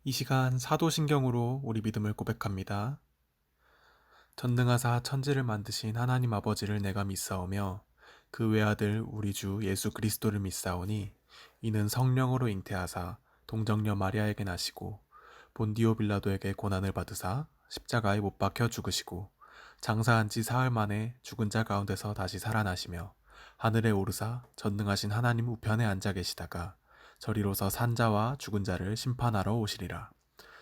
이 시간 사도신경으로 우리 믿음을 고백합니다. 전능하사 천지를 만드신 하나님 아버지를 내가 믿사오며 그 외아들 우리 주 예수 그리스도를 믿사오니 이는 성령으로 잉태하사 동정녀 마리아에게 나시고 본디오 빌라도에게 고난을 받으사 십자가에 못 박혀 죽으시고 장사한 지 사흘 만에 죽은 자 가운데서 다시 살아나시며 하늘에 오르사 전능하신 하나님 우편에 앉아 계시다가 저리로서 산자와 죽은 자를 심판하러 오시리라.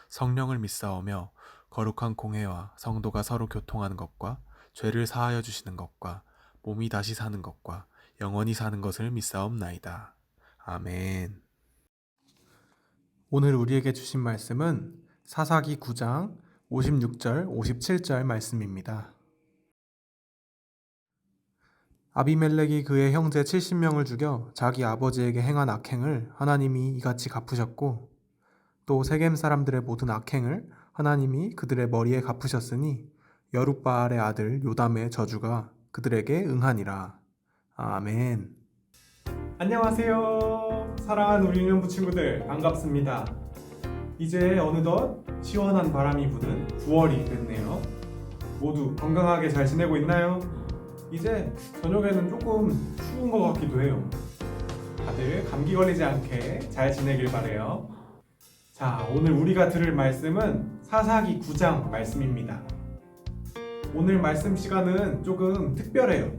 성령을 믿사오며 거룩한 공회와 성도가 서로 교통하는 것과 죄를 사하여 주시는 것과 몸이 다시 사는 것과 영원히 사는 것을 믿사옵나이다. 아멘. 오늘 우리에게 주신 말씀은 사사기 9장 56절 57절 말씀입니다. 아비멜렉이 그의 형제 70명을 죽여 자기 아버지에게 행한 악행을 하나님이 이같이 갚으셨고 또 세겜 사람들의 모든 악행을 하나님이 그들의 머리에 갚으셨으니 여룻바알의 아들 요담의 저주가 그들에게 응하니라. 아멘. 안녕하세요. 사랑하는 우리 유년부 친구들, 반갑습니다. 이제 어느덧 시원한 바람이 부는 9월이 됐네요. 모두 건강하게 잘 지내고 있나요? 이제 저녁에는 조금 추운 것 같기도 해요. 다들 감기 걸리지 않게 잘 지내길 바래요. 자, 오늘 우리가 들을 말씀은 사사기 9장 말씀입니다. 오늘 말씀 시간은 조금 특별해요.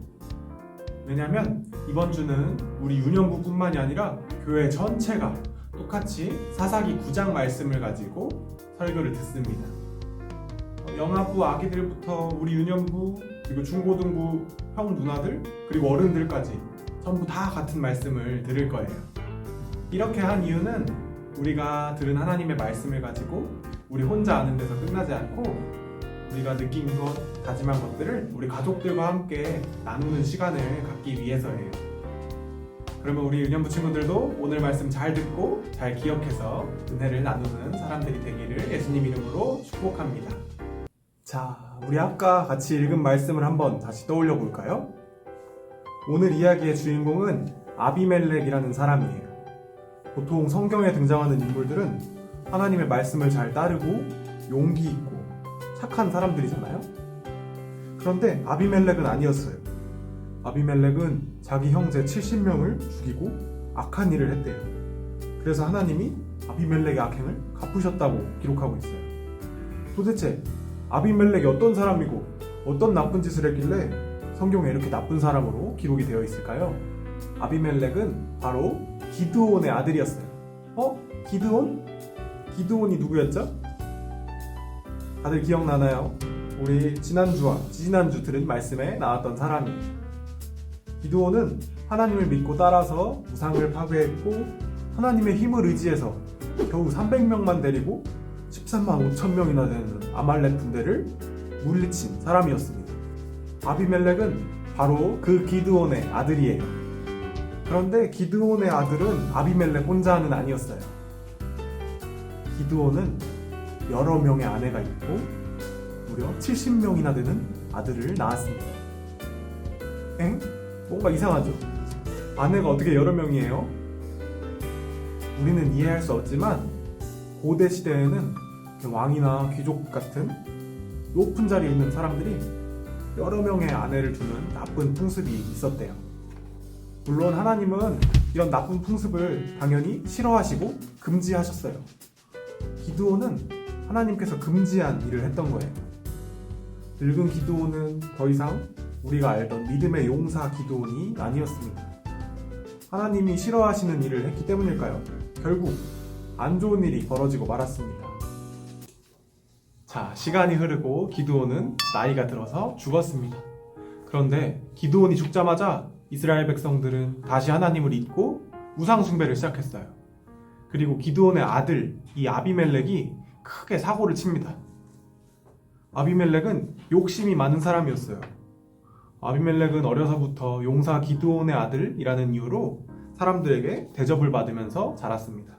왜냐면 이번 주는 우리 유년부뿐만이 아니라 교회 전체가 똑같이 사사기 9장 말씀을 가지고 설교를 듣습니다. 영아부 아기들부터 우리 유년부 그리고 중고등부 형 누나들 그리고 어른들까지 전부 다 같은 말씀을 들을 거예요. 이렇게 한 이유는 우리가 들은 하나님의 말씀을 가지고 우리 혼자 아는 데서 끝나지 않고 우리가 느낀 것, 다짐한 것들을 우리 가족들과 함께 나누는 시간을 갖기 위해서예요. 그러면 우리 유년부 친구들도 오늘 말씀 잘 듣고 잘 기억해서 은혜를 나누는 사람들이 되기를 예수님 이름으로 축복합니다. 자, 우리 아까 같이 읽은 말씀을 한번 다시 떠올려 볼까요? 오늘 이야기의 주인공은 아비멜렉이라는 사람이에요. 보통 성경에 등장하는 인물들은 하나님의 말씀을 잘 따르고 용기 있고 착한 사람들이잖아요. 그런데 아비멜렉은 아니었어요. 아비멜렉은 자기 형제 70명을 죽이고 악한 일을 했대요. 그래서 하나님이 아비멜렉의 악행을 갚으셨다고 기록하고 있어요. 도대체 아비멜렉이 어떤 사람이고 어떤 나쁜 짓을 했길래 성경에 이렇게 나쁜 사람으로 기록이 되어 있을까요? 아비멜렉은 바로 기드온의 아들이었어요. 기드온? 기드온이 누구였죠? 다들 기억나나요? 우리 지난주와 지지난주 들은 말씀에 나왔던 사람이에요. 기드온은 하나님을 믿고 따라서 우상을 파괴했고 하나님의 힘을 의지해서 겨우 300명만 데리고 13만 5천 명이나 되는 아말렉 군대를 물리친 사람이었습니다. 아비멜렉은 바로 그 기드온의 아들이에요. 그런데 기드온의 아들은 아비멜렉 혼자는 아니었어요. 기드온은 여러 명의 아내가 있고 무려 70명이나 되는 아들을 낳았습니다. 뭔가 이상하죠? 아내가 어떻게 여러 명이에요? 우리는 이해할 수 없지만 고대 시대에는 왕이나 귀족 같은 높은 자리에 있는 사람들이 여러 명의 아내를 두는 나쁜 풍습이 있었대요. 물론 하나님은 이런 나쁜 풍습을 당연히 싫어하시고 금지하셨어요. 기드온은 하나님께서 금지한 일을 했던 거예요. 늙은 기드온은 더 이상 우리가 알던 믿음의 용사 기드온이 아니었습니다. 하나님이 싫어하시는 일을 했기 때문일까요? 결국 안 좋은 일이 벌어지고 말았습니다. 자, 시간이 흐르고 기드온은 나이가 들어서 죽었습니다. 그런데 기드온이 죽자마자 이스라엘 백성들은 다시 하나님을 잊고 우상 숭배를 시작했어요. 그리고 기드온의 아들 이 아비멜렉이 크게 사고를 칩니다. 아비멜렉은 욕심이 많은 사람이었어요. 아비멜렉은 어려서부터 용사 기드온의 아들이라는 이유로 사람들에게 대접을 받으면서 자랐습니다.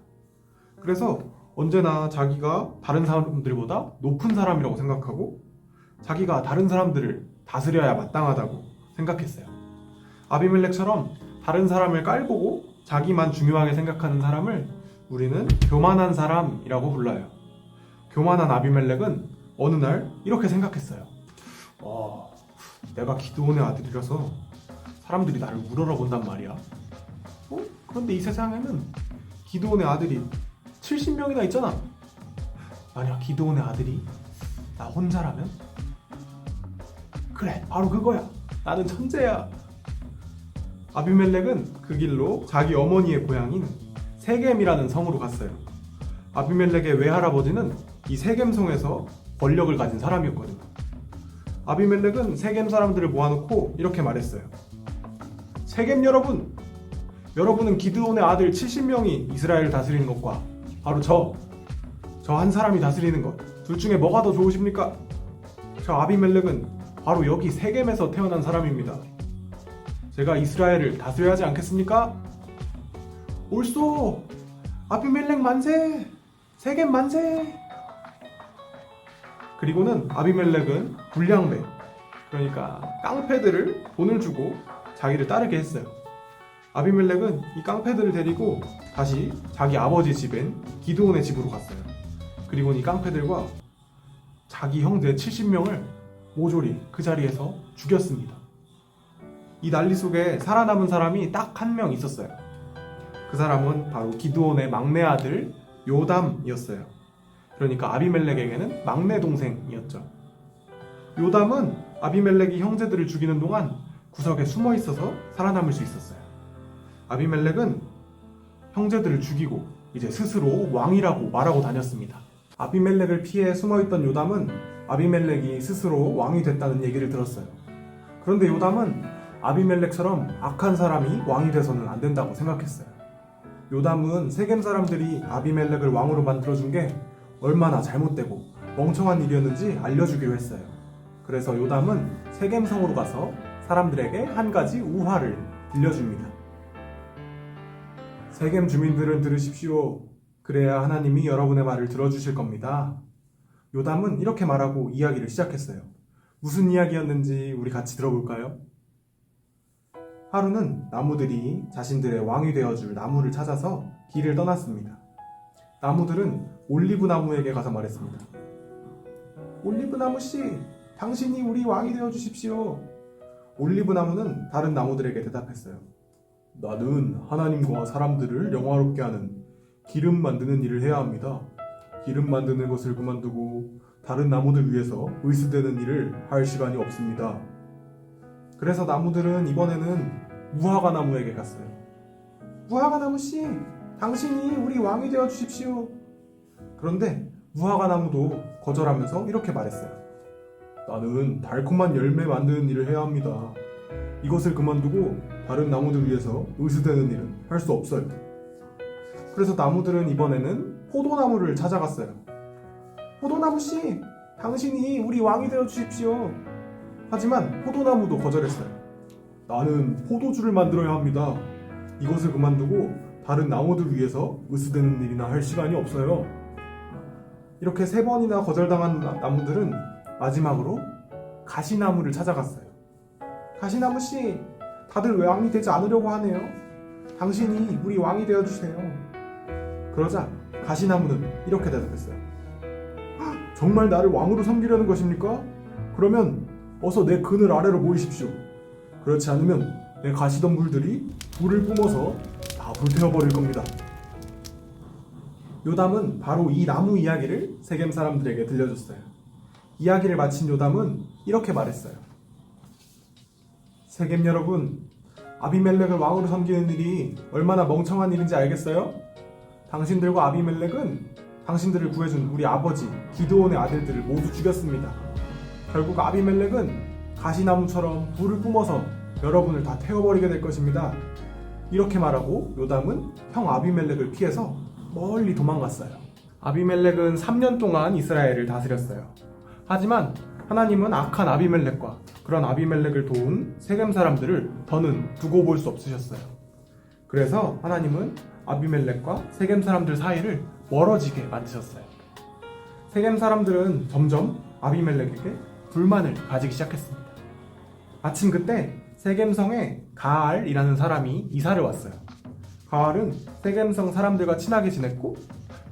그래서 언제나 자기가 다른 사람들보다 높은 사람이라고 생각하고 자기가 다른 사람들을 다스려야 마땅하다고 생각했어요. 아비멜렉처럼 다른 사람을 깔보고 자기만 중요하게 생각하는 사람을 우리는 교만한 사람이라고 불러요. 교만한 아비멜렉은 어느 날 이렇게 생각했어요. 내가 기드온의 아들이라서 사람들이 나를 우러러 본단 말이야. 그런데 이 세상에는 기드온의 아들이 70명이나 있잖아. 만약 기드온의 아들이 나 혼자라면? 그래, 바로 그거야. 나는 천재야. 아비멜렉은 그 길로 자기 어머니의 고향인 세겜이라는 성으로 갔어요. 아비멜렉의 외할아버지는 이 세겜성에서 권력을 가진 사람이었거든요. 아비멜렉은 세겜 사람들을 모아놓고 이렇게 말했어요. 세겜 여러분! 여러분은 기드온의 아들 70명이 이스라엘을 다스리는 것과 바로 저 한 사람이 다스리는 것, 둘 중에 뭐가 더 좋으십니까? 저 아비멜렉은 바로 여기 세겜에서 태어난 사람입니다. 제가 이스라엘을 다스려야 하지 않겠습니까? 옳소! 아비멜렉 만세! 세겜 만세! 그리고는 아비멜렉은 불량배, 그러니까 깡패들을 돈을 주고 자기를 따르게 했어요. 아비멜렉은 이 깡패들을 데리고 다시 자기 아버지 집인 기드온의 집으로 갔어요. 그리고 이 깡패들과 자기 형제 70명을 모조리 그 자리에서 죽였습니다. 이 난리 속에 살아남은 사람이 딱 한 명 있었어요. 그 사람은 바로 기드온의 막내 아들 요담이었어요. 그러니까 아비멜렉에게는 막내 동생이었죠. 요담은 아비멜렉이 형제들을 죽이는 동안 구석에 숨어 있어서 살아남을 수 있었어요. 아비멜렉은 형제들을 죽이고 이제 스스로 왕이라고 말하고 다녔습니다. 아비멜렉을 피해 숨어있던 요담은 아비멜렉이 스스로 왕이 됐다는 얘기를 들었어요. 그런데 요담은 아비멜렉처럼 악한 사람이 왕이 돼서는 안 된다고 생각했어요. 요담은 세겜 사람들이 아비멜렉을 왕으로 만들어준 게 얼마나 잘못되고 멍청한 일이었는지 알려주기로 했어요. 그래서 요담은 세겜성으로 가서 사람들에게 한 가지 우화를 들려줍니다. 세겜 주민들은 들으십시오. 그래야 하나님이 여러분의 말을 들어주실 겁니다. 요담은 이렇게 말하고 이야기를 시작했어요. 무슨 이야기였는지 우리 같이 들어볼까요? 하루는 나무들이 자신들의 왕이 되어줄 나무를 찾아서 길을 떠났습니다. 나무들은 올리브 나무에게 가서 말했습니다. 올리브 나무씨, 당신이 우리 왕이 되어주십시오. 올리브 나무는 다른 나무들에게 대답했어요. 나는 하나님과 사람들을 영화롭게 하는 기름 만드는 일을 해야 합니다. 기름 만드는 것을 그만두고 다른 나무들 위해서 의스대는 일을 할 시간이 없습니다. 그래서 나무들은 이번에는 무화과 나무에게 갔어요. 무화과 나무씨, 당신이 우리 왕이 되어 주십시오. 그런데 무화과 나무도 거절하면서 이렇게 말했어요. 나는 달콤한 열매 만드는 일을 해야 합니다. 이것을 그만두고 다른 나무들 위해서 의스대는 일은 할 수 없어요. 그래서 나무들은 이번에는 포도나무를 찾아갔어요. 포도나무씨, 당신이 우리 왕이 되어 주십시오. 하지만 포도나무도 거절했어요. 나는 포도주를 만들어야 합니다. 이것을 그만두고 다른 나무들 위해서 의스대는 일이나 할 시간이 없어요. 이렇게 3번이나 거절당한 나무들은 마지막으로 가시나무를 찾아갔어요. 가시나무씨, 다들 왕이 되지 않으려고 하네요. 당신이 우리 왕이 되어주세요. 그러자 가시나무는 이렇게 대답했어요. 정말 나를 왕으로 섬기려는 것입니까? 그러면 어서 내 그늘 아래로 모이십시오. 그렇지 않으면 내 가시덤불들이 불을 뿜어서 다 불태워버릴 겁니다. 요담은 바로 이 나무 이야기를 세겜 사람들에게 들려줬어요. 이야기를 마친 요담은 이렇게 말했어요. 세겜 여러분, 아비멜렉을 왕으로 섬기는 일이 얼마나 멍청한 일인지 알겠어요? 당신들과 아비멜렉은 당신들을 구해준 우리 아버지 기드온의 아들들을 모두 죽였습니다. 결국 아비멜렉은 가시나무처럼 불을 뿜어서 여러분을 다 태워버리게 될 것입니다. 이렇게 말하고 요담은 형 아비멜렉을 피해서 멀리 도망갔어요. 아비멜렉은 3년 동안 이스라엘을 다스렸어요. 하지만 하나님은 악한 아비멜렉과 그런 아비멜렉을 도운 세겜 사람들을 더는 두고 볼 수 없으셨어요. 그래서 하나님은 아비멜렉과 세겜 사람들 사이를 멀어지게 만드셨어요. 세겜 사람들은 점점 아비멜렉에게 불만을 가지기 시작했습니다. 마침 그때 세겜성에 가알이라는 사람이 이사를 왔어요. 가알은 세겜성 사람들과 친하게 지냈고,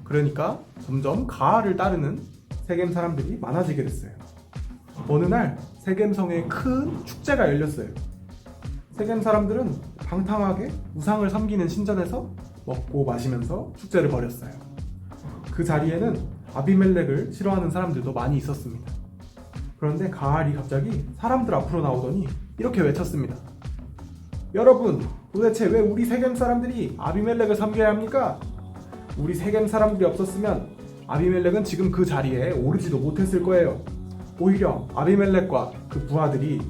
그러니까 점점 가알을 따르는 세겜 사람들이 많아지게 됐어요. 어느 날 세겜성에 큰 축제가 열렸어요. 세겜 사람들은 방탕하게 우상을 섬기는 신전에서 먹고 마시면서 축제를 벌였어요. 그 자리에는 아비멜렉을 싫어하는 사람들도 많이 있었습니다. 그런데 가알이 갑자기 사람들 앞으로 나오더니 이렇게 외쳤습니다. 여러분, 도대체 왜 우리 세겜 사람들이 아비멜렉을 섬겨야 합니까? 우리 세겜 사람들이 없었으면 아비멜렉은 지금 그 자리에 오르지도 못했을 거예요. 오히려 아비멜렉과 그 부하들이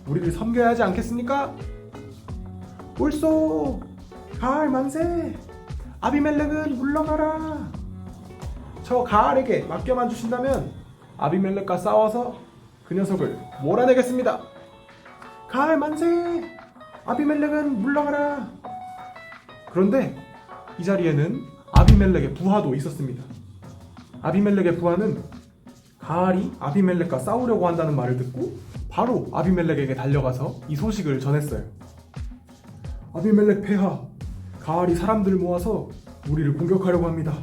우리를 섬겨야 하지 않겠습니까? 옳소! 가알 만세! 아비멜렉은 물러가라! 저 가알에게 맡겨만 주신다면 아비멜렉과 싸워서 그 녀석을 몰아내겠습니다. 가알 만세! 아비멜렉은 물러가라! 그런데 이 자리에는 아비멜렉의 부하도 있었습니다. 아비멜렉의 부하는 가알이 아비멜렉과 싸우려고 한다는 말을 듣고 바로 아비멜렉에게 달려가서 이 소식을 전했어요. 아비멜렉 폐하, 가알이 사람들을 모아서 우리를 공격하려고 합니다.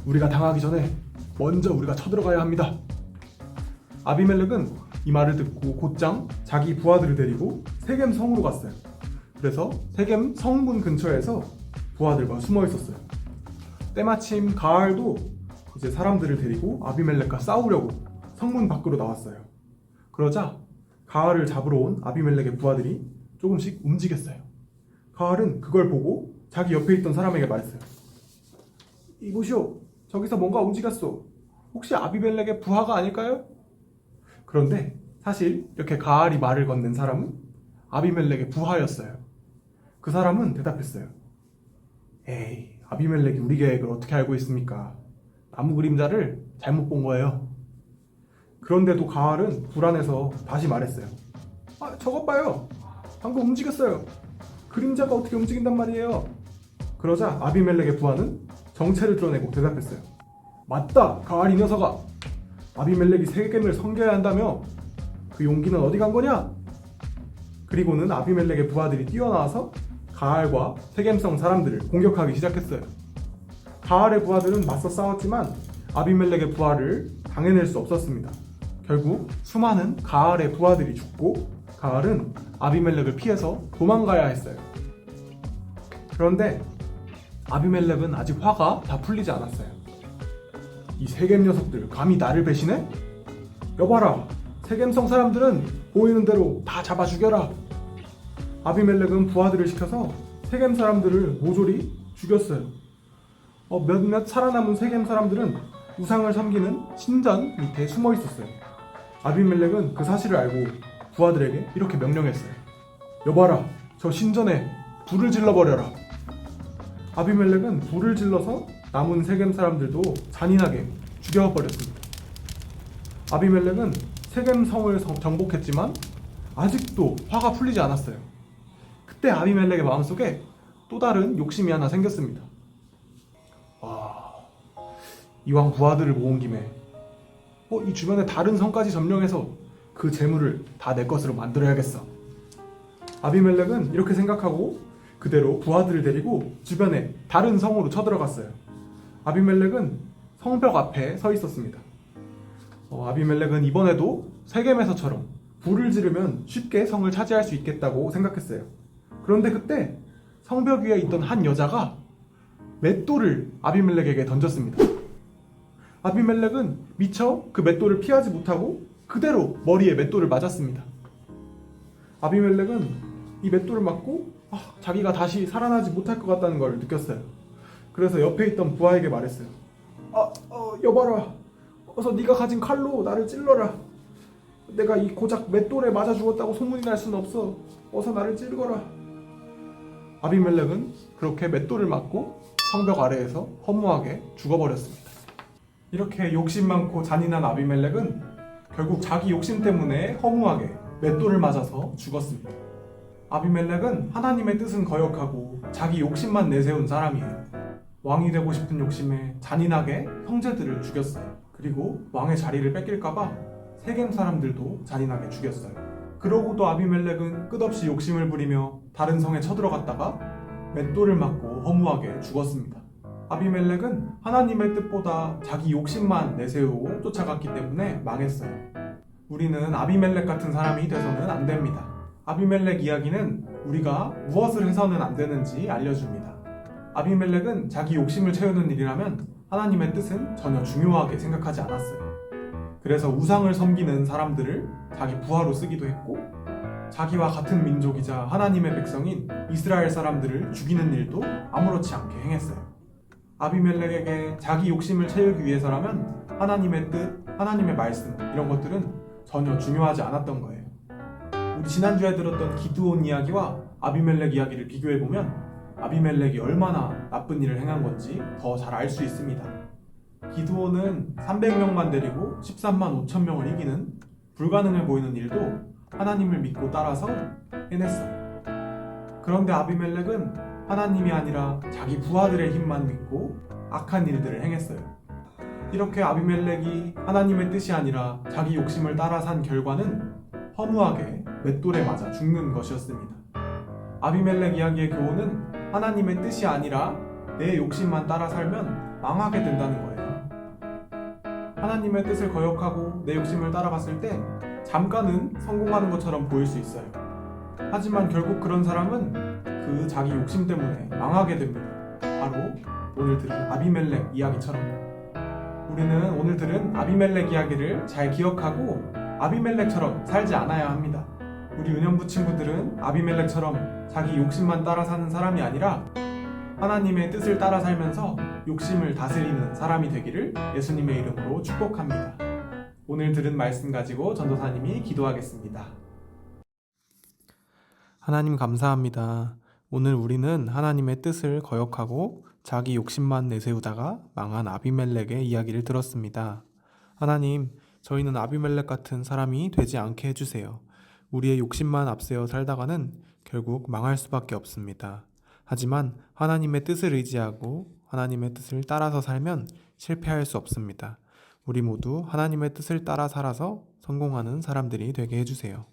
우리가 당하기 전에 먼저 우리가 쳐들어가야 합니다. 아비멜렉은 이 말을 듣고 곧장 자기 부하들을 데리고 세겜 성으로 갔어요. 그래서 세겜 성문 근처에서 부하들과 숨어 있었어요. 때마침 가알도 이제 사람들을 데리고 아비멜렉과 싸우려고 성문 밖으로 나왔어요. 그러자 가알을 잡으러 온 아비멜렉의 부하들이 조금씩 움직였어요. 가알은 그걸 보고 자기 옆에 있던 사람에게 말했어요. 이보시오, 저기서 뭔가 움직였어. 혹시 아비멜렉의 부하가 아닐까요? 그런데 사실 이렇게 가알이 말을 건넨 사람은 아비멜렉의 부하였어요. 그 사람은 대답했어요. 에이, 아비멜렉이 우리 계획을 어떻게 알고 있습니까? 나무 그림자를 잘못 본 거예요. 그런데도 가알은 불안해서 다시 말했어요. 저것 봐요. 방금 움직였어요. 그림자가 어떻게 움직인단 말이에요. 그러자 아비멜렉의 부하는 정체를 드러내고 대답했어요. 맞다, 가알 이 녀석아. 아비멜렉이 세겜을 섬겨야 한다며? 그 용기는 어디 간 거냐? 그리고는 아비멜렉의 부하들이 뛰어나와서 가알과 세겜성 사람들을 공격하기 시작했어요. 가알의 부하들은 맞서 싸웠지만 아비멜렉의 부하를 당해낼 수 없었습니다. 결국 수많은 가알의 부하들이 죽고 가알은 아비멜렉을 피해서 도망가야 했어요. 그런데 아비멜렉은 아직 화가 다 풀리지 않았어요. 이 세겜 녀석들 감히 나를 배신해? 여봐라, 세겜성 사람들은 보이는 대로 다 잡아 죽여라. 아비멜렉은 부하들을 시켜서 세겜 사람들을 모조리 죽였어요. 몇몇 살아남은 세겜 사람들은 우상을 섬기는 신전 밑에 숨어 있었어요. 아비멜렉은 그 사실을 알고 부하들에게 이렇게 명령했어요. 여봐라, 저 신전에 불을 질러버려라. 아비멜렉은 불을 질러서 남은 세겜 사람들도 잔인하게 죽여버렸습니다. 아비멜렉은 세겜 성을 정복했지만 아직도 화가 풀리지 않았어요. 그때 아비멜렉의 마음속에 또 다른 욕심이 하나 생겼습니다. 이왕 부하들을 모은 김에 이 주변에 다른 성까지 점령해서 그 재물을 다 내 것으로 만들어야겠어. 아비멜렉은 이렇게 생각하고 그대로 부하들을 데리고 주변에 다른 성으로 쳐들어갔어요. 아비멜렉은 성벽 앞에 서 있었습니다. 아비멜렉은 이번에도 세겜에서처럼 불을 지르면 쉽게 성을 차지할 수 있겠다고 생각했어요. 그런데 그때 성벽 위에 있던 한 여자가 맷돌을 아비멜렉에게 던졌습니다. 아비멜렉은 미처 그 맷돌을 피하지 못하고 그대로 머리에 맷돌을 맞았습니다. 아비멜렉은 이 맷돌을 맞고 자기가 다시 살아나지 못할 것 같다는 걸 느꼈어요. 그래서 옆에 있던 부하에게 말했어요. 여봐라, 어서 네가 가진 칼로 나를 찔러라. 내가 이 고작 맷돌에 맞아 죽었다고 소문이 날 수는 없어. 어서 나를 찔거라. 아비멜렉은 그렇게 맷돌을 맞고 성벽 아래에서 허무하게 죽어버렸습니다. 이렇게 욕심 많고 잔인한 아비멜렉은 결국 자기 욕심 때문에 허무하게 맷돌을 맞아서 죽었습니다. 아비멜렉은 하나님의 뜻은 거역하고 자기 욕심만 내세운 사람이에요. 왕이 되고 싶은 욕심에 잔인하게 형제들을 죽였어요. 그리고 왕의 자리를 뺏길까봐 세겜 사람들도 잔인하게 죽였어요. 그러고도 아비멜렉은 끝없이 욕심을 부리며 다른 성에 쳐들어갔다가 맷돌을 맞고 허무하게 죽었습니다. 아비멜렉은 하나님의 뜻보다 자기 욕심만 내세우고 쫓아갔기 때문에 망했어요. 우리는 아비멜렉 같은 사람이 돼서는 안 됩니다. 아비멜렉 이야기는 우리가 무엇을 해서는 안 되는지 알려줍니다. 아비멜렉은 자기 욕심을 채우는 일이라면 하나님의 뜻은 전혀 중요하게 생각하지 않았어요. 그래서 우상을 섬기는 사람들을 자기 부하로 쓰기도 했고, 자기와 같은 민족이자 하나님의 백성인 이스라엘 사람들을 죽이는 일도 아무렇지 않게 행했어요. 아비멜렉에게 자기 욕심을 채우기 위해서라면 하나님의 뜻, 하나님의 말씀 이런 것들은 전혀 중요하지 않았던 거예요. 우리 지난주에 들었던 기드온 이야기와 아비멜렉 이야기를 비교해보면 아비멜렉이 얼마나 나쁜 일을 행한 건지 더 잘 알 수 있습니다. 기드온은 300명만 데리고 13만 5천 명을 이기는 불가능해 보이는 일도 하나님을 믿고 따라서 해냈어요. 그런데 아비멜렉은 하나님이 아니라 자기 부하들의 힘만 믿고 악한 일들을 행했어요. 이렇게 아비멜렉이 하나님의 뜻이 아니라 자기 욕심을 따라 산 결과는 허무하게 맷돌에 맞아 죽는 것이었습니다. 아비멜렉 이야기의 교훈은 하나님의 뜻이 아니라 내 욕심만 따라 살면 망하게 된다는 거예요. 하나님의 뜻을 거역하고 내 욕심을 따라갔을 때 잠깐은 성공하는 것처럼 보일 수 있어요. 하지만 결국 그런 사람은 그 자기 욕심 때문에 망하게 됩니다. 바로 오늘 들은 아비멜렉 이야기처럼. 우리는 오늘 들은 아비멜렉 이야기를 잘 기억하고 아비멜렉처럼 살지 않아야 합니다. 우리 은연부 친구들은 아비멜렉처럼 자기 욕심만 따라 사는 사람이 아니라 하나님의 뜻을 따라 살면서 욕심을 다스리는 사람이 되기를 예수님의 이름으로 축복합니다. 오늘 들은 말씀 가지고 전도사님이 기도하겠습니다. 하나님 감사합니다. 오늘 우리는 하나님의 뜻을 거역하고 자기 욕심만 내세우다가 망한 아비멜렉의 이야기를 들었습니다. 하나님, 저희는 아비멜렉 같은 사람이 되지 않게 해주세요. 우리의 욕심만 앞세워 살다가는 결국 망할 수밖에 없습니다. 하지만 하나님의 뜻을 의지하고 하나님의 뜻을 따라서 살면 실패할 수 없습니다. 우리 모두 하나님의 뜻을 따라 살아서 성공하는 사람들이 되게 해주세요.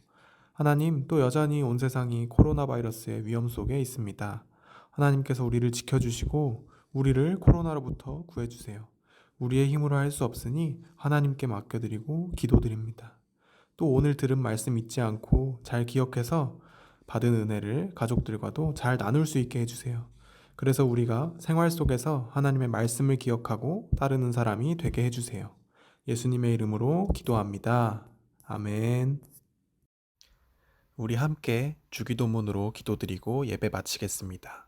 하나님, 또 여전히 온 세상이 코로나 바이러스의 위험 속에 있습니다. 하나님께서 우리를 지켜주시고 우리를 코로나로부터 구해주세요. 우리의 힘으로 할 수 없으니 하나님께 맡겨드리고 기도드립니다. 또 오늘 들은 말씀 잊지 않고 잘 기억해서 받은 은혜를 가족들과도 잘 나눌 수 있게 해주세요. 그래서 우리가 생활 속에서 하나님의 말씀을 기억하고 따르는 사람이 되게 해주세요. 예수님의 이름으로 기도합니다. 아멘. 우리 함께 주기도문으로 기도드리고 예배 마치겠습니다.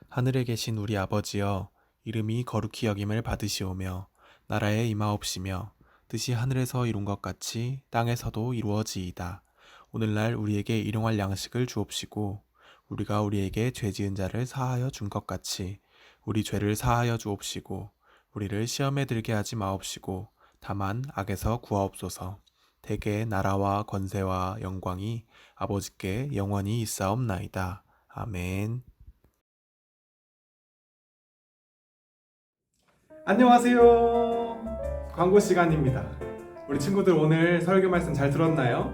하늘에 계신 우리 아버지여, 이름이 거룩히 여김을 받으시오며 나라에 임하옵시며 뜻이 하늘에서 이룬 것 같이 땅에서도 이루어지이다. 오늘날 우리에게 일용할 양식을 주옵시고 우리가 우리에게 죄 지은 자를 사하여 준 것 같이 우리 죄를 사하여 주옵시고 우리를 시험에 들게 하지 마옵시고 다만 악에서 구하옵소서. 대개 나라와 권세와 영광이 아버지께 영원히 있사옵나이다. 아멘. 안녕하세요. 광고 시간입니다. 우리 친구들 오늘 설교 말씀 잘 들었나요?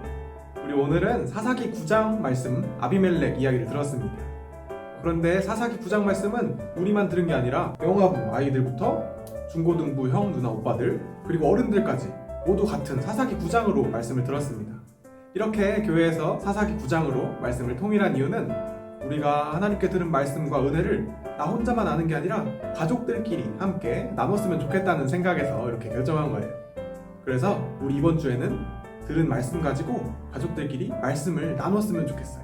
우리 오늘은 사사기 9장 말씀 아비멜렉 이야기를 들었습니다. 그런데 사사기 9장 말씀은 우리만 들은 게 아니라 영아부 아이들부터 중고등부 형 누나 오빠들 그리고 어른들까지 모두 같은 사사기 9장으로 말씀을 들었습니다. 이렇게 교회에서 사사기 9장으로 말씀을 통일한 이유는 우리가 하나님께 들은 말씀과 은혜를 나 혼자만 아는 게 아니라 가족들끼리 함께 나눴으면 좋겠다는 생각에서 이렇게 결정한 거예요. 그래서 우리 이번 주에는 들은 말씀 가지고 가족들끼리 말씀을 나눴으면 좋겠어요.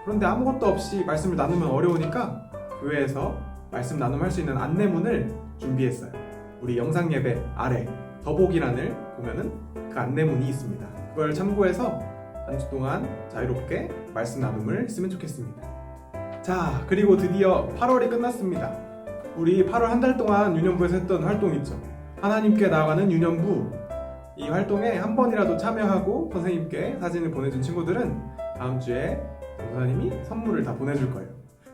그런데 아무것도 없이 말씀을 나누면 어려우니까 교회에서 말씀 나눔할 수 있는 안내문을 준비했어요. 우리 영상 예배 아래 더보기란을 보면은 그 안내문이 있습니다. 그걸 참고해서 한 주 동안 자유롭게 말씀 나눔을 했으면 좋겠습니다. 자, 그리고 드디어 8월이 끝났습니다. 우리 8월 한 달 동안 유년부에서 했던 활동 있죠. 하나님께 나아가는 유년부. 이 활동에 한 번이라도 참여하고 선생님께 사진을 보내준 친구들은 다음 주에 선생님이 선물을 다 보내줄 거예요.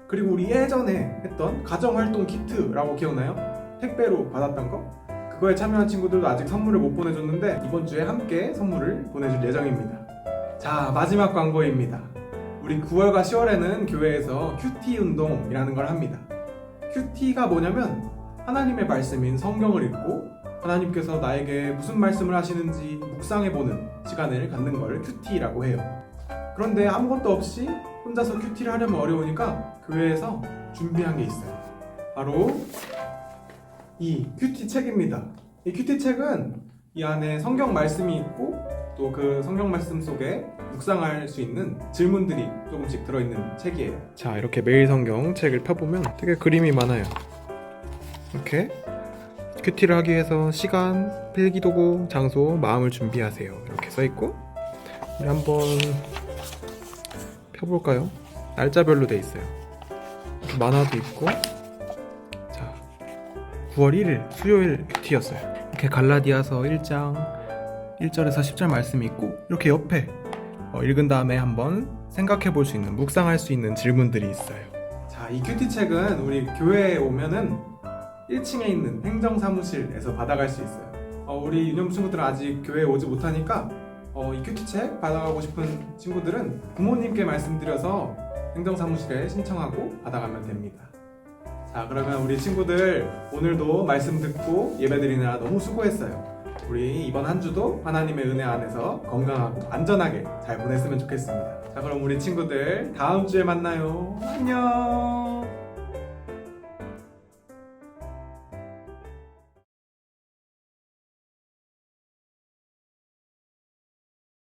그리고 우리 예전에 했던 가정활동 키트라고 기억나요? 택배로 받았던 거? 그거에 참여한 친구들도 아직 선물을 못 보내줬는데 이번 주에 함께 선물을 보내줄 예정입니다. 자, 마지막 광고입니다. 우리 9월과 10월에는 교회에서 큐티 운동이라는 걸 합니다. 큐티가 뭐냐면 하나님의 말씀인 성경을 읽고 하나님께서 나에게 무슨 말씀을 하시는지 묵상해보는 시간을 갖는 걸 큐티라고 해요. 그런데 아무것도 없이 혼자서 큐티를 하려면 어려우니까 교회에서 준비한 게 있어요. 바로 이 큐티 책입니다. 이 큐티 책은 이 안에 성경 말씀이 있고 또 그 성경 말씀 속에 묵상할 수 있는 질문들이 조금씩 들어있는 책이에요. 자, 이렇게 매일 성경 책을 펴보면 되게 그림이 많아요. 이렇게 큐티를 하기 위해서 시간, 필기도구, 장소, 마음을 준비하세요. 이렇게 써있고 우리 한번 펴볼까요? 날짜별로 돼 있어요. 이렇게 만화도 있고. 자, 9월 1일 수요일 큐티였어요. 이렇게 갈라디아서 1장 1절에서 10절 말씀이 있고 이렇게 옆에 읽은 다음에 한번 생각해 볼 수 있는, 묵상할 수 있는 질문들이 있어요. 자, 이 큐티 책은 우리 교회에 오면은 1층에 있는 행정사무실에서 받아갈 수 있어요. 우리 유년 친구들은 아직 교회에 오지 못하니까 이 큐티 책 받아가고 싶은 친구들은 부모님께 말씀드려서 행정사무실에 신청하고 받아가면 됩니다. 자, 그러면 우리 친구들 오늘도 말씀 듣고 예배드리느라 너무 수고했어요. 우리 이번 한 주도 하나님의 은혜 안에서 건강하고 안전하게 잘 보냈으면 좋겠습니다. 자, 그럼 우리 친구들 다음 주에 만나요. 안녕.